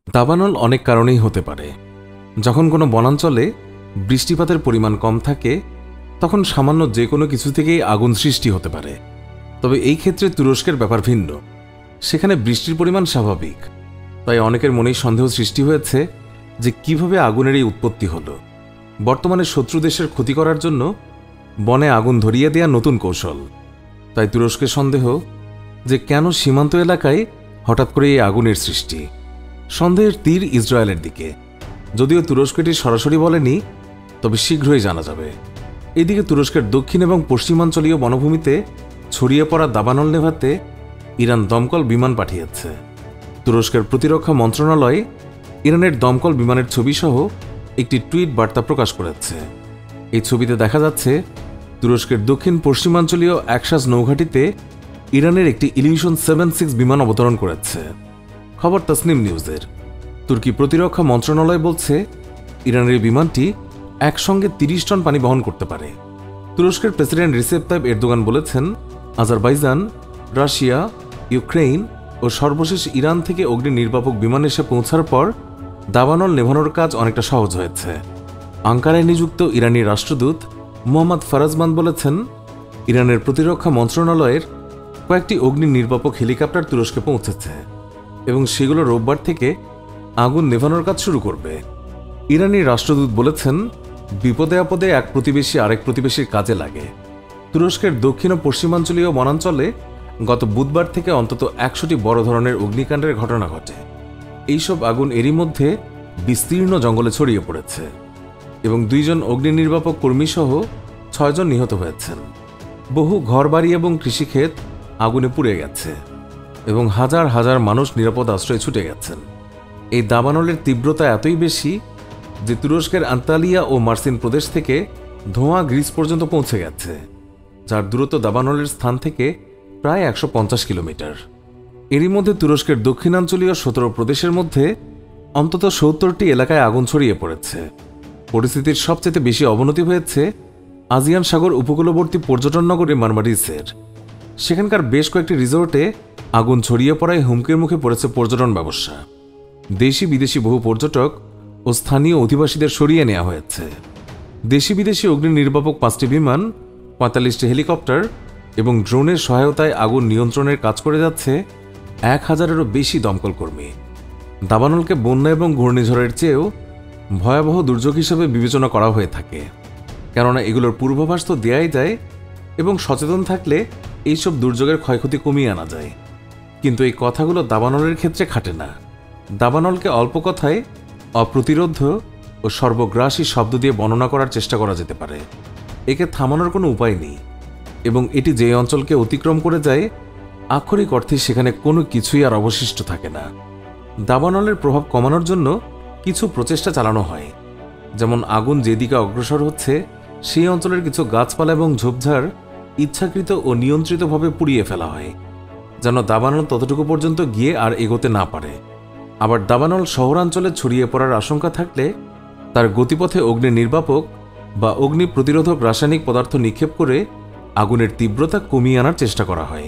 দাবানল অনেক কারণেই হতে পারে। যখন কোনো বনাঞ্চলে বৃষ্টিপাতের পরিমাণ কম থাকে তখন সামান্য যে কোনো কিছু থেকেই আগুন সৃষ্টি হতে পারে। তবে এই ক্ষেত্রে তুরস্কের ব্যাপার ভিন্ন। সেখানে বৃষ্টির পরিমাণ স্বাভাবিক, তাই অনেকের মনেই সন্দেহ সৃষ্টি হয়েছে যে কিভাবে আগুনের এই উৎপত্তি হলো। বর্তমানে শত্রু দেশের ক্ষতি করার জন্য বনে আগুন ধরিয়ে দেয়া নতুন কৌশল। তাই তুরস্কের সন্দেহ যে কেন সীমান্ত এলাকায় হঠাৎ করে এই আগুনের সৃষ্টি। সন্দেহের তীর ইসরায়েলের দিকে। যদিও তুরস্ক এটি সরাসরি বলেনি, তবে শীঘ্রই জানা যাবে। এদিকে তুরস্কের দক্ষিণ এবং পশ্চিমাঞ্চলীয় বনভূমিতে ছড়িয়ে পড়া দাবানল নেভাতে ইরান দমকল বিমান পাঠিয়েছে। তুরস্কের প্রতিরক্ষা মন্ত্রণালয় ইরানের দমকল বিমানের ছবি সহ একটি টুইট বার্তা প্রকাশ করেছে। এই ছবিতে দেখা যাচ্ছে তুরস্কের দক্ষিণ পশ্চিমাঞ্চলীয় একশাস নৌঘাটিতে ইরানের একটি ইলিউশন 76 বিমান অবতরণ করেছে। খবর তাসনিম নিউজের। তুর্কি প্রতিরক্ষা মন্ত্রণালয় বলছে ইরানের বিমানটি একসঙ্গে 30 টন পানি বহন করতে পারে। তুরস্কের প্রেসিডেন্ট রিসেপ তাইপ এরদোগান বলেছেন, আজারবাইজান, রাশিয়া, ইউক্রেন ও সর্বশেষ ইরান থেকে অগ্নি নির্বাপক বিমান এসে পৌঁছার পর দাবানল নেভানোর কাজ অনেকটা সহজ হয়েছে। আঙ্কারায় নিযুক্ত ইরানি রাষ্ট্রদূত মোহাম্মদ ফারাজমান বলেছেন, ইরানের প্রতিরক্ষা মন্ত্রণালয়ের কয়েকটি অগ্নি নির্বাপক হেলিকপ্টার তুরস্কে পৌঁছেছে এবং সেগুলো রোববার থেকে আগুন নেভানোর কাজ শুরু করবে। ইরানি রাষ্ট্রদূত বলেছেন, বিপদে আপদে এক প্রতিবেশী আরেক প্রতিবেশীর কাজে লাগে। তুরস্কের দক্ষিণ ও পশ্চিমাঞ্চলীয় বনাঞ্চলে গত বুধবার থেকে অন্তত 100টি বড় ধরনের অগ্নিকাণ্ডের ঘটনা ঘটে। এইসব আগুন এরই মধ্যে বিস্তীর্ণ জঙ্গলে ছড়িয়ে পড়েছে এবং 2 জন অগ্নি নির্বাপক কর্মীসহ 6 জন নিহত হয়েছেন। বহু ঘরবাড়ি এবং কৃষিক্ষেত আগুনে পুড়ে গেছে এবং হাজার হাজার মানুষ নিরাপদ আশ্রয়ে ছুটে গেছেন। এই দাবানলের তীব্রতা এতই বেশি যে তুরস্কের আন্তালিয়া ও মার্সিন প্রদেশ থেকে ধোঁয়া গ্রিস পর্যন্ত পৌঁছে গেছে, যার দূরত্ব দাবানলের স্থান থেকে প্রায় 150 কিলোমিটার। এরই মধ্যে তুরস্কের দক্ষিণাঞ্চলীয় 17 প্রদেশের মধ্যে অন্তত 70টি এলাকায় আগুন ছড়িয়ে পড়েছে। পরিস্থিতির সবচেয়ে বেশি অবনতি হয়েছে আজিয়ান সাগর উপকূলবর্তী পর্যটন নগরী মারমারিসের। সেখানকার বেশ কয়েকটি রিসোর্টে আগুন ছড়িয়ে পড়ায় হুমকির মুখে পড়েছে পর্যটন ব্যবসা। দেশি বিদেশি বহু পর্যটক ও স্থানীয় অধিবাসীদের সরিয়ে নেওয়া হয়েছে। দেশি বিদেশি অগ্নি নির্বাপক 5টি বিমান, 45টি হেলিকপ্টার এবং ড্রোনের সহায়তায় আগুন নিয়ন্ত্রণের কাজ করে যাচ্ছে 1000-এরও বেশি দমকল কর্মী। দাবানলকে বন্যা এবং ঘূর্ণিঝড়ের চেয়েও ভয়াবহ দুর্যোগ হিসেবে বিবেচনা করা হয়ে থাকে, কেননা এগুলোর পূর্বাভাস তো দেয়াই যায় এবং সচেতন থাকলে এইসব দুর্যোগের ক্ষয়ক্ষতি কমিয়ে আনা যায়। কিন্তু এই কথাগুলো দাবানলের ক্ষেত্রে খাটে না। দাবানলকে অল্প কথায় অপ্রতিরোধ্য ও সর্বগ্রাসী শব্দ দিয়ে বর্ণনা করার চেষ্টা করা যেতে পারে। একে থামানোর কোনো উপায় নেই এবং এটি যে অঞ্চলকে অতিক্রম করে যায় আক্ষরিক অর্থে সেখানে কোনো কিছুই আর অবশিষ্ট থাকে না। দাবানলের প্রভাব কমানোর জন্য কিছু প্রচেষ্টা চালানো হয়, যেমন আগুন যেদিকে অগ্রসর হচ্ছে সেই অঞ্চলের কিছু গাছপালা এবং ঝোপঝাড় ইচ্ছাকৃত ও নিয়ন্ত্রিতভাবে পুড়িয়ে ফেলা হয়, যেন দাবানল ততটুকু পর্যন্ত গিয়ে আর এগোতে না পারে। আবার দাবানল শহরাঞ্চলে ছড়িয়ে পড়ার আশঙ্কা থাকলে তার গতিপথে অগ্নি নির্বাপক বা অগ্নি প্রতিরোধক রাসায়নিক পদার্থ নিক্ষেপ করে আগুনের তীব্রতা কমিয়ে আনার চেষ্টা করা হয়।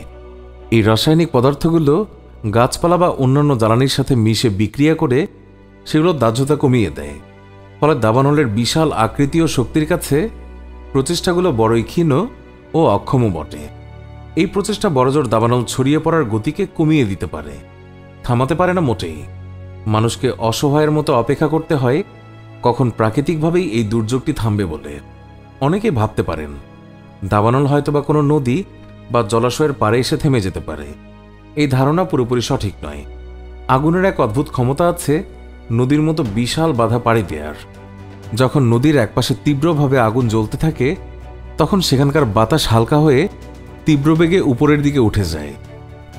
এই রাসায়নিক পদার্থগুলো গাছপালা বা অন্যান্য জ্বালানির সাথে মিশে বিক্রিয়া করে সেগুলোর দাহ্যতা কমিয়ে দেয়। ফলে দাবানলের বিশাল আকৃতি ও শক্তির কাছে প্রচেষ্টাগুলো বড়ই ক্ষীণ ও অক্ষমও বটে। এই প্রচেষ্টা বড়জোর দাবানল ছড়িয়ে পড়ার গতিকে কমিয়ে দিতে পারে, থামাতে পারে না মোটেই। মানুষকে অসহায়ের মতো অপেক্ষা করতে হয় কখন প্রাকৃতিকভাবেই এই দুর্যোগটি থামবে বলে। অনেকে ভাবতে পারেন দাবানল হয়তোবা কোনো নদী বা জলাশয়ের পাড়ে এসে থেমে যেতে পারে। এই ধারণা পুরোপুরি সঠিক নয়। আগুনের এক অদ্ভুত ক্ষমতা আছে নদীর মতো বিশাল বাধা পাড়ি দেওয়ার। যখন নদীর একপাশে তীব্রভাবে আগুন জ্বলতে থাকে তখন সেখানকার বাতাস হালকা হয়ে তীব্র বেগে উপরের দিকে উঠে যায়।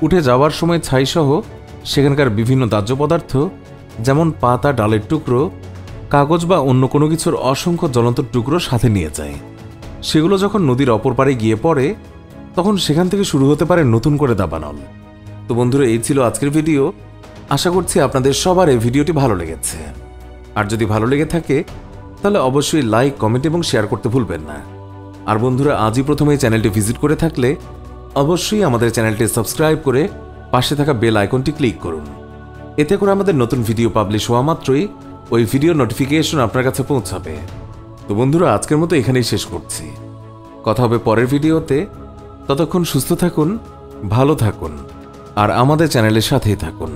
উঠে যাওয়ার সময় ছাইসহ সেখানকার বিভিন্ন দাহ্য পদার্থ যেমন পাতা, ডালের টুকরো, কাগজ বা অন্য কোনো কিছুর অসংখ্য জ্বলন্ত টুকরো সাথে নিয়ে যায়। সেগুলো যখন নদীর অপর পাড়ে গিয়ে পড়ে তখন সেখান থেকে শুরু হতে পারে নতুন করে দাবানল। তো বন্ধুরা, এই ছিল আজকের ভিডিও। আশা করছি আপনাদের সবার এই ভিডিওটি ভালো লেগেছে। আর যদি ভালো লেগে থাকে তাহলে অবশ্যই লাইক, কমেন্ট এবং শেয়ার করতে ভুলবেন না। আর বন্ধুরা, আজই প্রথমে এই চ্যানেলটি ভিজিট করে থাকলে অবশ্যই আমাদের চ্যানেলটি সাবস্ক্রাইব করে পাশে থাকা বেল আইকনটি ক্লিক করুন। এতে করে আমাদের নতুন ভিডিও পাবলিশ হওয়া মাত্রই ওই ভিডিও নোটিফিকেশন আপনার কাছে পৌঁছাবে। তো বন্ধুরা, আজকের মতো এখানেই শেষ করছি। কথা হবে পরের ভিডিওতে। ততক্ষণ সুস্থ থাকুন, ভালো থাকুন আর আমাদের চ্যানেলের সাথেই থাকুন।